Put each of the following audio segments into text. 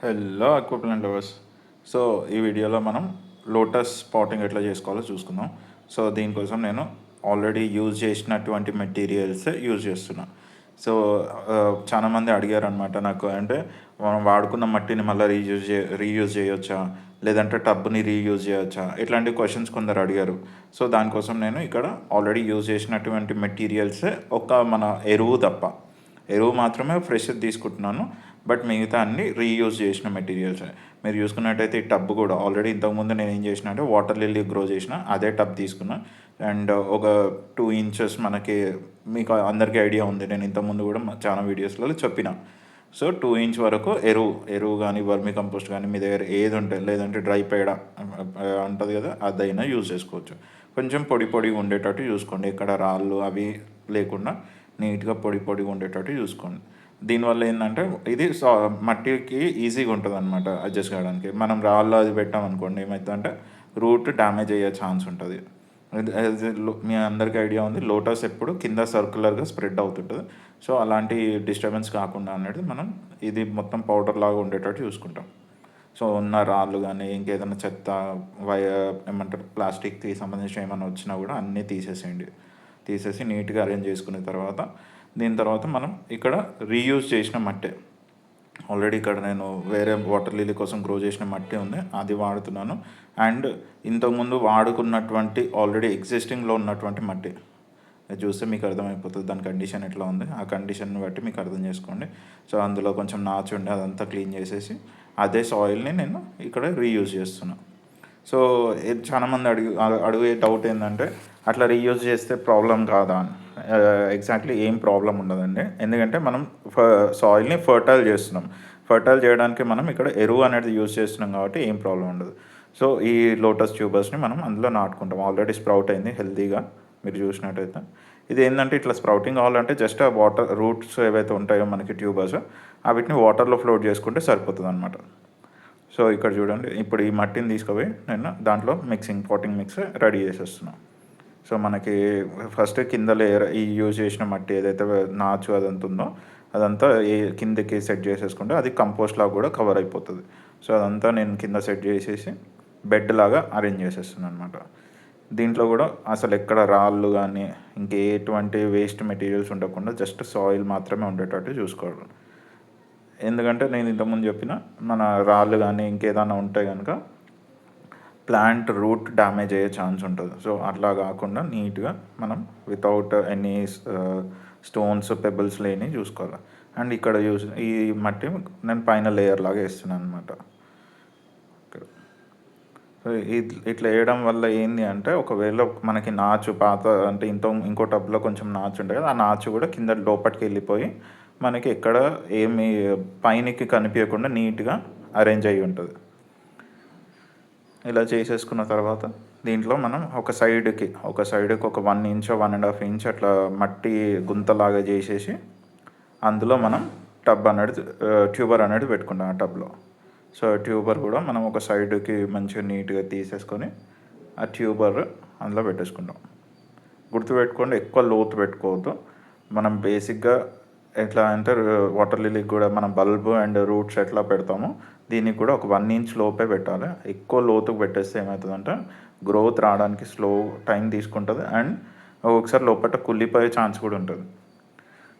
Hello అక్వాప్లాంట్ lovers. So ఈ వీడియోలో మనం లోటస్ పాటింగ్ ఎట్లా చేసుకోవాలో చూసుకుందాం. సో దీనికోసం నేను ఆల్రెడీ యూజ్ చేసినటువంటి మెటీరియల్స్ యూజ్ చేస్తున్నా. సో చాలామంది అడిగారు అనమాట నాకు, అంటే మనం వాడుకున్న మట్టిని మళ్ళీ రీయూజ్ చేయొచ్చా, లేదంటే టబ్ని రీయూజ్ చేయొచ్చా, ఇట్లాంటి క్వశ్చన్స్ కొందరు అడిగారు. సో దానికోసం నేను ఇక్కడ ఆల్రెడీ యూజ్ చేసినటువంటి మెటీరియల్స్, ఒక మన ఎరువు తప్ప, ఎరువు మాత్రమే ఫ్రెష్ తీసుకుంటున్నాను. బట్ మిగతా అన్ని రీయూజ్ చేసిన మెటీరియల్స్. మీరు చూసుకున్నట్టయితే ఈ టబ్ కూడా ఆల్రెడీ ఇంతకుముందు నేను ఏం చేసిన అంటే వాటర్ లిల్లీ గ్రో చేసిన అదే టబ్ తీసుకున్నా. అండ్ ఒక 2 ఇంచెస్ మనకి, మీకు అందరికీ ఐడియా ఉంది, నేను ఇంతకుముందు కూడా చాలా వీడియోస్లలో చెప్పిన. సో 2 ఇంచ్ వరకు ఎరువు కానీ వర్మి కంపోస్ట్ కానీ మీ దగ్గర ఏది ఉంటే, లేదంటే డ్రై పేడ ఉంటుంది కదా, అదైనా యూజ్ చేసుకోవచ్చు. కొంచెం పొడి ఉండేటట్టు చూసుకోండి, ఇక్కడ రాళ్ళు అవి లేకుండా నీట్గా పొడి ఉండేటట్టు చూసుకోండి. దీనివల్ల ఏంటంటే ఇది మట్టికి ఈజీగా ఉంటుంది అనమాట అడ్జస్ట్ కావడానికి. మనం రాళ్ళు అది పెట్టామనుకోండి ఏమవుతుందంటే రూట్ డ్యామేజ్ అయ్యే ఛాన్స్ ఉంటుంది. మీ అందరికీ ఐడియా ఉంది, లోటస్ ఎప్పుడు కింద సర్క్యులర్గా స్ప్రెడ్ అవుతుంటుంది. సో అలాంటి డిస్టర్బెన్స్ కాకుండా అనేది మనం ఇది మొత్తం పౌడర్ లాగా ఉండేటట్టు చూసుకుంటాం. సో ఉన్న రాళ్ళు కానీ ఇంకేదైనా చెత్త ఏమంటారు ప్లాస్టిక్కి సంబంధించిన ఏమైనా వచ్చినా కూడా అన్నీ తీసేసి నీట్గా అరేంజ్ చేసుకున్న తర్వాత, దీని తర్వాత మనం ఇక్కడ రీయూజ్ చేసిన మట్టి, ఆల్రెడీ ఇక్కడ నేను వేరే వాటర్ లిల్లీ కోసం గ్రో చేసిన మట్టి ఉంది, అది వాడుతున్నాను. అండ్ ఇంతకుముందు వాడుకున్నటువంటి ఆల్రెడీ ఎగ్జిస్టింగ్లో ఉన్నటువంటి మట్టి చూస్తే మీకు అర్థమైపోతుంది దాని కండిషన్ ఎట్లా ఉంది. ఆ కండిషన్ని బట్టి మీకు అర్థం చేసుకోండి. సో అందులో కొంచెం నాచు ఉండి అదంతా క్లీన్ చేసేసి అదే సాయిల్ని నేను ఇక్కడ రీయూజ్ చేస్తున్నాను. సో చాలామంది అడిగే డౌట్ ఏంటంటే అట్లా రీయూజ్ చేస్తే ప్రాబ్లం కాదా అని. ఎగ్జాక్ట్లీ ఏం ప్రాబ్లం ఉండదండి, ఎందుకంటే మనం సాయిల్ని ఫర్టైల్ చేస్తున్నాం. ఫర్టైల్ చేయడానికి మనం ఇక్కడ ఎరువు అనేది యూజ్ చేస్తున్నాం కాబట్టి ఏం ప్రాబ్లం ఉండదు. సో ఈ లోటస్ ట్యూబర్స్ని మనం అందులో నాటుకుంటాం. ఆల్రెడీ స్ప్రౌట్ అయింది హెల్తీగా, మీరు చూసినట్టయితే. ఇది ఏంటంటే ఇట్లా స్ప్రౌటింగ్ కావాలంటే జస్ట్ ఆ వాటర్ రూట్స్ ఏవైతే ఉంటాయో మనకి ట్యూబర్స్, వీటిని వాటర్లో ఫ్లోట్ చేసుకుంటే సరిపోతుంది అనమాట. సో ఇక్కడ చూడండి, ఇప్పుడు ఈ మట్టిని తీసుకుపోయి నేను దాంట్లో పాటింగ్ మిక్స్ రెడీ చేసేస్తున్నాను. సో మనకి ఫస్ట్ కింద లేయర్ ఈ యూజ్ చేసిన మట్టి ఏదైతే నాచు అదంతా ఉందో అదంతా కిందకి సెట్ చేసేసుకుంటే అది కంపోస్ట్ లాగా కూడా కవర్ అయిపోతుంది. సో అదంతా నేను కింద సెట్ చేసేసి బెడ్ లాగా అరేంజ్ చేసేస్తున్నాను అనమాట. దీంట్లో కూడా అసలు ఎక్కడ రాళ్ళు కానీ ఇంకెటువంటి వేస్ట్ మెటీరియల్స్ ఉండకుండా జస్ట్ సాయిల్ మాత్రమే ఉండేటట్టు చూసుకోవాలి. ఎందుకంటే నేను ఇంతకుముందు చెప్పిన మన రాళ్ళు కానీ ఇంకేదైనా ఉంటే కనుక ప్లాంట్ రూట్ డ్యామేజ్ అయ్యే ఛాన్స్ ఉంటుంది. సో అట్లా కాకుండా నీట్గా మనం వితౌట్ ఎనీ స్టోన్స్ పెబుల్స్ లేని చూసుకోవాలి. అండ్ ఇక్కడ ఈ మట్టి నేను పైన లేయర్ లాగా వేస్తున్నాను అనమాట. ఇట్లా వేయడం వల్ల ఏంటి అంటే ఒకవేళ మనకి నాచు పాత అంటే ఇంకో టబ్లో కొంచెం నాచు ఉంటుంది కదా, ఆ నాచు కూడా కింద లోపలికి వెళ్ళిపోయి మనకి ఎక్కడ ఏమి పైనకి కనిపించకుండా నీట్గా అరేంజ్ అయ్యి ఉంటుంది. ఇలా చేసేసుకున్న తర్వాత దీంట్లో మనం ఒక సైడ్కి ఒక 1 ఇంచ్ 1.5 ఇంచ్ అట్లా మట్టి గుంతలాగా చేసేసి అందులో మనం ట్యూబర్ అనేది పెట్టుకుంటాం ఆ టబ్లో. సో ట్యూబర్ కూడా మనం ఒక సైడ్కి మంచిగా నీట్గా తీసేసుకొని ఆ ట్యూబర్ అందులో పెట్టేసుకుంటాం. గుర్తుపెట్టుకోండి, ఎక్కువ లోతు పెట్టుకోవద్దు. మనం బేసిక్గా ఎట్లా అంటే వాటర్ లిలీకి కూడా మనం బల్బ్ అండ్ రూట్స్ ఎట్లా పెడతామో దీనికి కూడా ఒక 1 ఇంచ్ లోపే పెట్టాలి. ఎక్కువ లోతుకు పెట్టేస్తే ఏమవుతుందంటే గ్రోత్ రావడానికి టైం తీసుకుంటుంది అండ్ ఒకసారి లోపల కుళ్ళిపోయే ఛాన్స్ కూడా ఉంటుంది.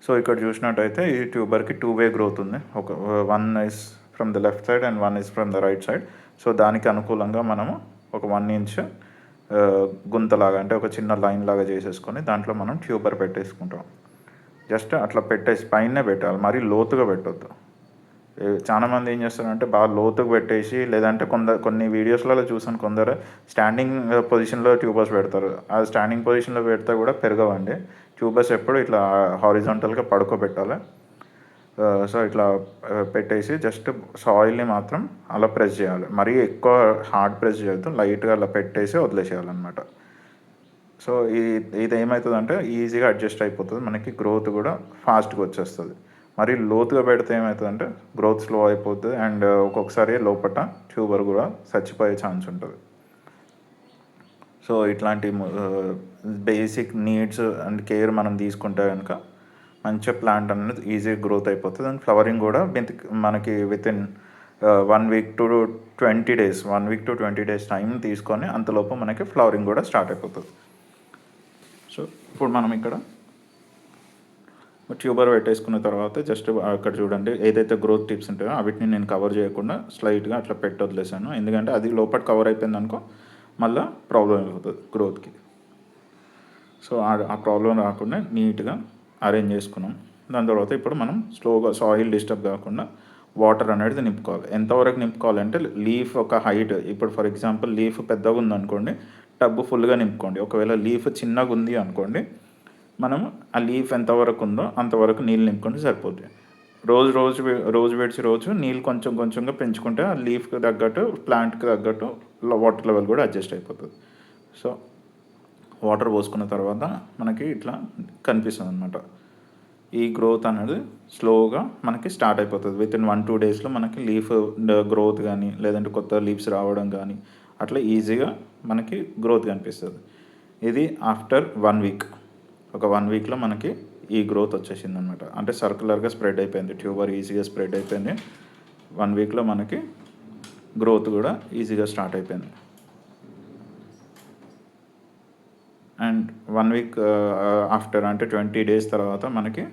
సో ఇక్కడ చూసినట్టయితే ఈ ట్యూబర్కి 2 వే గ్రోత్ ఉంది. ఒక 1 is from the left side and 1 is from the right side. So దానికి అనుకూలంగా మనము ఒక 1 ఇంచ్ గుంతలాగా అంటే ఒక చిన్న లైన్ లాగా చేసేసుకొని దాంట్లో మనం ట్యూబర్ పెట్టేసుకుంటాం. జస్ట్ అట్లా పెట్టేసి పైనే పెట్టాలి, మరీ లోతుగా పెట్టొద్దు. చాలామంది ఏం చేస్తారంటే బాగా లోతుగా పెట్టేసి, లేదంటే కొన్ని వీడియోస్లలో చూసాను కొందరు స్టాండింగ్ పొజిషన్లో ట్యూబర్స్ పెడతారు. ఆ స్టాండింగ్ పొజిషన్లో పెడితే కూడా పెరగవండి. ట్యూబర్స్ ఎప్పుడు ఇట్లా హారిజాంటల్గా పడుకోబెట్టాలి. సో ఇట్లా పెట్టేసి జస్ట్ సాయిల్ని మాత్రం అలా ప్రెస్ చేయాలి, మరీ ఎక్కువ హార్డ్ ప్రెస్ చేయొద్దు, లైట్గా అలా పెట్టేసి వదిలేసేయాలన్నమాట. సో ఇది ఏమవుతుందంటే ఈజీగా అడ్జస్ట్ అయిపోతుంది, మనకి గ్రోత్ కూడా ఫాస్ట్గా వచ్చేస్తుంది. మరి లోతుగా పెడితే ఏమవుతుందంటే గ్రోత్ స్లో అయిపోతుంది అండ్ ఒక్కొక్కసారి లోపల ట్యూబర్ కూడా చచ్చిపోయే ఛాన్స్ ఉంటుంది. సో ఇట్లాంటి బేసిక్ నీడ్స్ అండ్ కేర్ మనం తీసుకుంటే కనుక మంచిగా ప్లాంట్ అనేది ఈజీగా గ్రోత్ అయిపోతుంది అండ్ ఫ్లవరింగ్ కూడా మనకి within 1 week to 20 days 1 week to 20 days time తీసుకొని అంతలోపు మనకి ఫ్లవరింగ్ కూడా స్టార్ట్ అయిపోతుంది. సో ఇప్పుడు మనం ఇక్కడ ట్యూబర్ పెట్టేసుకున్న తర్వాత జస్ట్ అక్కడ చూడండి ఏదైతే గ్రోత్ టిప్స్ ఉంటాయో వీటిని నేను కవర్ చేయకుండా స్లైట్గా అట్లా పెట్టి వదిలేసాను. ఎందుకంటే అది లోపల కవర్ అయిపోయింది అనుకో మళ్ళీ ప్రాబ్లం అయిపోతుంది గ్రోత్కి. సో ఆ ప్రాబ్లం రాకుండా నీట్గా అరేంజ్ చేసుకున్నాం. దాని తర్వాత ఇప్పుడు మనం స్లోగా సాయిల్ డిస్టర్బ్ కాకుండా వాటర్ అనేది నింపుకోవాలి. ఎంతవరకు నింపుకోవాలంటే లీఫ్ ఒక హైట్, ఇప్పుడు ఫర్ ఎగ్జాంపుల్ లీఫ్ పెద్దగా ఉందనుకోండి టబ్బు ఫుల్గా నింపుకోండి. ఒకవేళ లీఫ్ చిన్నగా ఉంది అనుకోండి మనం ఆ లీఫ్ ఎంతవరకు ఉందో అంతవరకు నీళ్ళు నింపుకుంటే సరిపోతుంది. రోజు విడిచి రోజు నీళ్ళు కొంచెం కొంచెంగా పెంచుకుంటే ఆ లీఫ్కి తగ్గట్టు ప్లాంట్కి తగ్గట్టు వాటర్ లెవెల్ కూడా అడ్జస్ట్ అయిపోతుంది. సో వాటర్ పోసుకున్న తర్వాత మనకి ఇట్లా కనిపిస్తుంది అనమాట. ఈ గ్రోత్ అనేది స్లోగా మనకి స్టార్ట్ అయిపోతుంది. వితిన్ 1-2 డేస్లో మనకి లీఫ్ గ్రోత్ కానీ లేదంటే కొత్త లీవ్స్ రావడం కానీ అట్లా ఈజీగా మనకి గ్రోత్ కనిపిస్తుంది. ఇది ఆఫ్టర్ 1 వీక్. ఒక 1 వీక్లో మనకి ఈ గ్రోత్ వచ్చేసింది అనమాట. అంటే సర్కులర్గా స్ప్రెడ్ అయిపోయింది, ట్యూబర్ ఈజీగా స్ప్రెడ్ అయిపోయింది. 1 వీక్లో మనకి గ్రోత్ కూడా ఈజీగా స్టార్ట్ అయిపోయింది. అండ్ 1 వీక్ ఆఫ్టర్ అంటే 20 డేస్ తర్వాత మనకి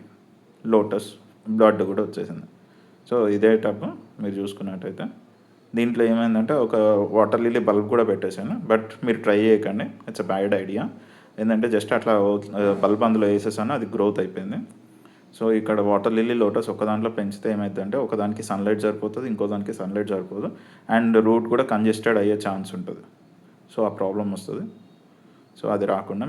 లోటస్ బ్లడ్ కూడా వచ్చేసింది. సో ఇదే టప్ మీరు చూసుకున్నట్టయితే దీంట్లో ఏమైందంటే ఒక వాటర్ లిల్లీ బల్బ్ కూడా పెట్టేశాను. బట్ మీరు ట్రై చేయకండి, ఇట్స్ అ బ్యాడ్ ఐడియా. ఏంటంటే జస్ట్ అట్లా బల్బ్ అందులో వేసేసాను, అది గ్రోత్ అయిపోయింది. సో ఇక్కడ వాటర్ లిల్లీ లోటస్ ఒక దాంట్లో పెంచితే ఏమైందంటే ఒకదానికి సన్లైట్ సరిపోతుంది, ఇంకో దానికి సన్లైట్ సరిపోదు, అండ్ రూట్ కూడా కంజెస్టెడ్ అయ్యే ఛాన్స్ ఉంటుంది. సో ఆ ప్రాబ్లం వస్తుంది. సో అది రాకుండా